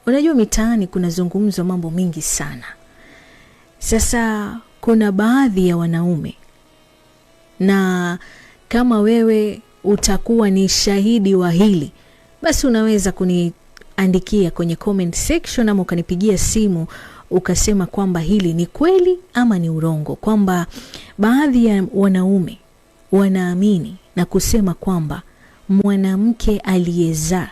Unajua mitaani kuna zungumzo mambo mingi sana. Sasa kuna baadhi ya wanaume, na kama wewe utakuwa ni shahidi wa hili, basi unaweza kuniandikia kwenye comment section ama ukanipigia simu ukasema kwamba hili ni kweli ama ni urongo, kwamba baadhi ya wanaume wanaamini na kusema kwamba mwanamke aliyezaa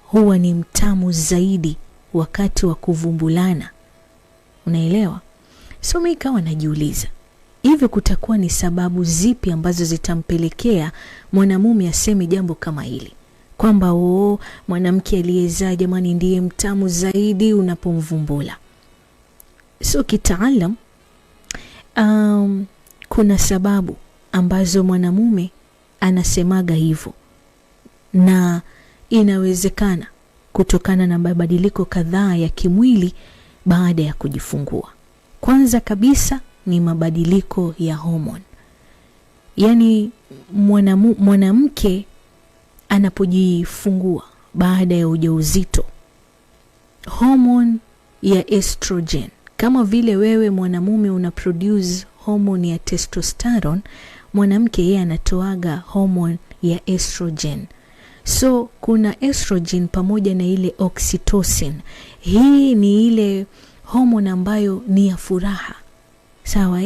huwa ni mtamu zaidi wakati wa kuvumbulana. Unaelewa? So mimi kawa najiuliza, hivi kutakuwa ni sababu zipi ambazo zitampelekea mwanamume aseme jambo kama hili, kwamba mwanamke aliyezaa jamani ndiye mtamu zaidi unapomvumbula? So kitaalam, kuna sababu ambazo mwanamume anasemaga hivyo, na inawezekana kutokana na mabadiliko kadhaa ya kimwili baada ya kujifungua. Kwanza kabisa ni mabadiliko ya hormone. Yaani mwanamke anapojifungua baada ya ujauzito, hormone ya estrogen, kama vile wewe mwanamume una produce hormone ya testosterone, mwanamke yeye anatoaga hormone ya estrogen. So kuna estrogen pamoja na ile oxytocin. Hii ni ile hormone ambayo ni ya furaha. Sawa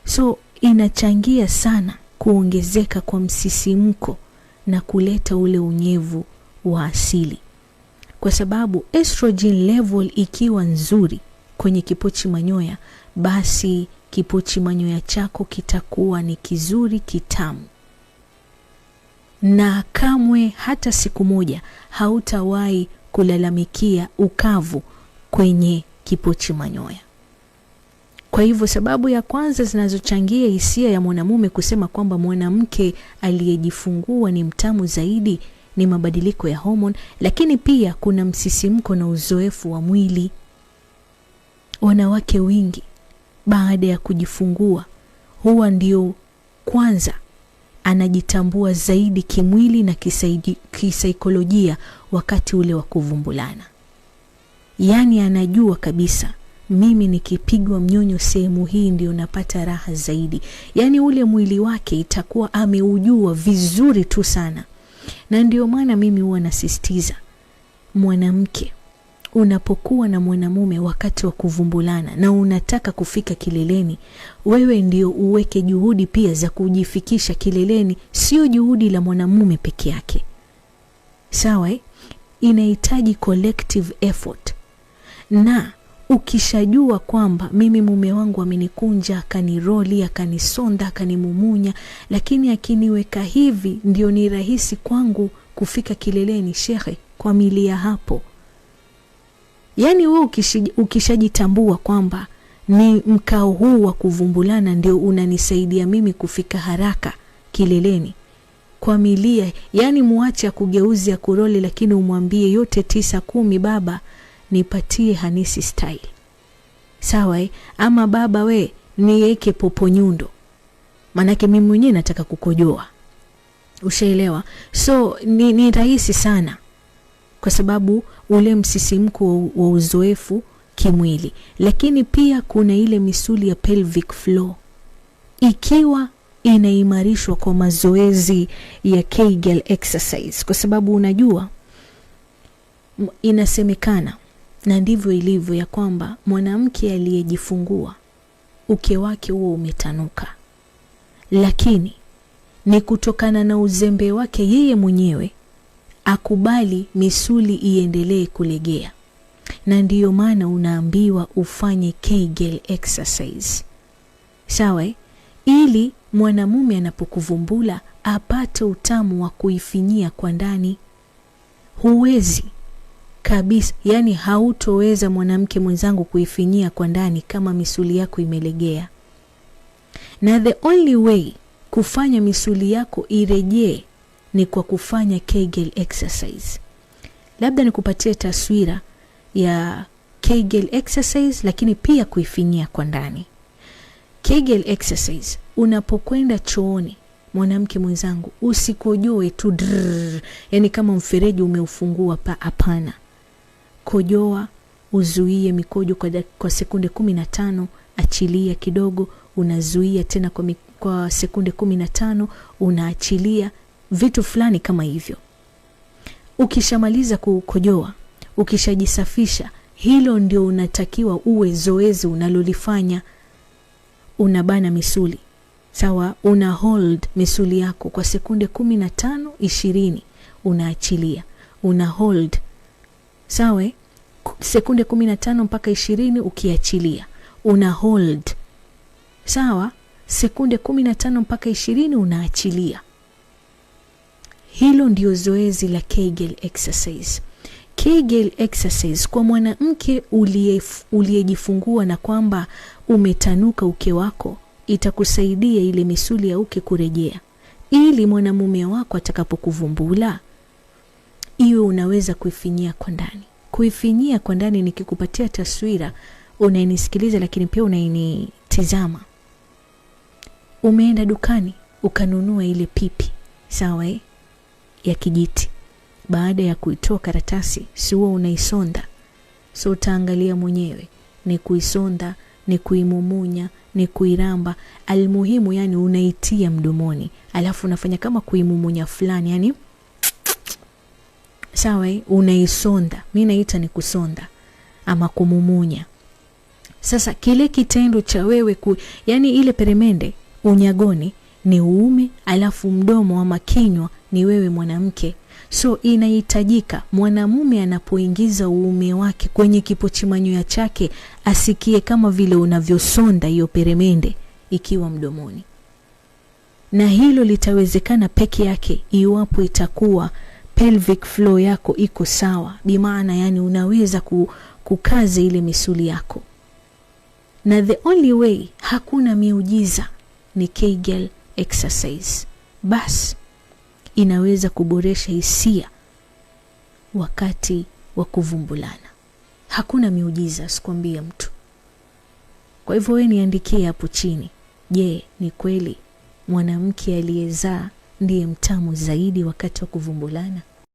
So inachangia sana kuongezeka kwa msisimko na kuleta ule unyevu wa asili. Kwa sababu estrogen level ikiwa nzuri kwenye kipochi manyoya, basi kipochi manyoya chako kitakuwa ni kizuri, kitamu. Na kamwe hata siku moja hautawahi kulalamikia ukavu kwenye kipochi manyoya. Kwa hivyo sababu ya kwanza zinazochangia hisia ya mwanamume kusema kwamba mwanamke aliyejifungua ni mtamu zaidi ni mabadiliko ya hormone, lakini pia kuna msisimko na uzoefu wa mwili. Wanawake wengi baada ya kujifungua huwa ndio kwanza anajitambua zaidi kimwili na kisaikolojia wakati ule wa kuvumbulana. Yaani anajua kabisa, mimi nikipigwa mnyonyo sehemu hii ndio napata raha zaidi. Yaani ule mwili wake itakuwa ameujua vizuri tu sana. Na ndio maana mimi huwa nasisitiza, mwanamke unapokuwa na mwanamume wakati wa kuvumbulana na unataka kufika kileleni, wewe ndio uweke juhudi pia za kujifikisha kileleni, sio juhudi la mwanamume peke yake. Sawa Inahitaji collective effort. Na ukishajua kwamba mimi mume wangu amenikunja, akaniroli, akanisonda, akanimumunya, lakini akiniweka hivi ndio ni rahisi kwangu kufika kileleni, shehe, kwa milia hapo. Yaani wewe ukishajitambua kwamba ni mkao huu wa kuvumbulana ndio unanisaidia mimi kufika haraka kileleni, kwa milia, yani muache kugeuza kuroli, lakini umwambie yote 9-10, baba nipatie Hanisi style. Sawa Ama baba we niweke popo nyundo, manake mimi mwenyewe nataka kukojoa. Ushaelewa? So ni rahisi sana, kwa sababu ule msisimko wa uzoefu kimwili. Lakini pia kuna ile misuli ya pelvic floor, ikiwa inaimarishwa kwa mazoezi ya Kegel exercise. Kwa sababu unajua, inasemekana na ndivyo ilivyo, ya kwamba mwanamke aliyejifungua uke wake huo umetanuka, lakini ni kutokana na uzembe wake yeye mwenyewe akubali misuli iendelee kulegea. Na ndiyo maana unaambiwa ufanye Kegel exercise. Sawa Ili mwanamume anapokuvumbula apate utamu wa kuifinyia kwa ndani. Huwezi kabisa, yani hautoweza mwanamke mwenzangu kuifinyia kwa ndani kama misuli yako imelegea. Na the only way kufanya misuli yako irejee ni kwa kufanya Kegel exercise. Labda nikupatie taswira ya Kegel exercise, lakini pia kuifinyia kwa ndani. Kegel exercise, unapokwenda chooni mwanamke mwenzangu, usikojoe tu yani kama mfereji umeufungua hapana. kojoa, uzuie mikojo kwa sekunde 15, achilia kidogo, unazuia tena kwa sekunde 15, unaachilia, vitu fulani kama hivyo. Ukishamaliza kukojoa, ukishajisafisha, hilo ndio unatakiwa uwe zoezi unalolifanya. Unabana misuli, sawa, una hold misuli yako kwa sekunde 15, 20, unaachilia, una hold, sawa, sekunde 15 mpaka 20, ukiachilia, una hold, sawa, sekunde 15 mpaka 20, unaachilia. Hilo ndio zoezi la Kegel exercise. Kegel exercise kwa mwanamke uliyejifungua na kwamba umetanuka uke wako, itakusaidia ile misuli ya uke kurejea, ili mwanamume wako atakapokuvumbula iwe unaweza kuifinyia kwa ndani. Kuifinyia kwa ndani, nikikupatia taswira, unanisikiliza lakini pia unanitazama. Umeenda dukani ukanunua ile pipi, sawa, ya kijiti. Baada ya kuitoa karatasi, si huwa unaisonda. So utaangalia mwenyewe, ni kuisonda, ni kuimumunya, ni kuiramba. Almuhimu yani unaitia mdomoni, alafu unafanya kama kuimumunya fulani, yani sawa, unaisonda. Mimi naita ni kusonda ama kumumunya. Sasa kile kitendo cha wewe yani ile peremende unyagoni ni uume, alafu mdomo ama kinywa ni wewe mwanamke. So inahitajika mwanamume anapoingiza uume wake kwenye kipochimanyoya chake asikie kama vile unavyosonda hiyo peremende ikiwa mdomoni. Na hilo litawezekana peke yake iwapo itakuwa pelvic floor yako iko sawa, bimaana yani unaweza kukaza ile misuli yako. Na the only way, hakuna miujiza, ni Kegel exercise. Bas inaweza kuboresha hisia wakati wa kuvumbulana. Hakuna miujiza, sikwambie mtu. Kwa hivyo wewe niandikie hapo chini, je, ni kweli mwanamke aliyezaa ndiye mtamu zaidi wakati wa kuvumbulana?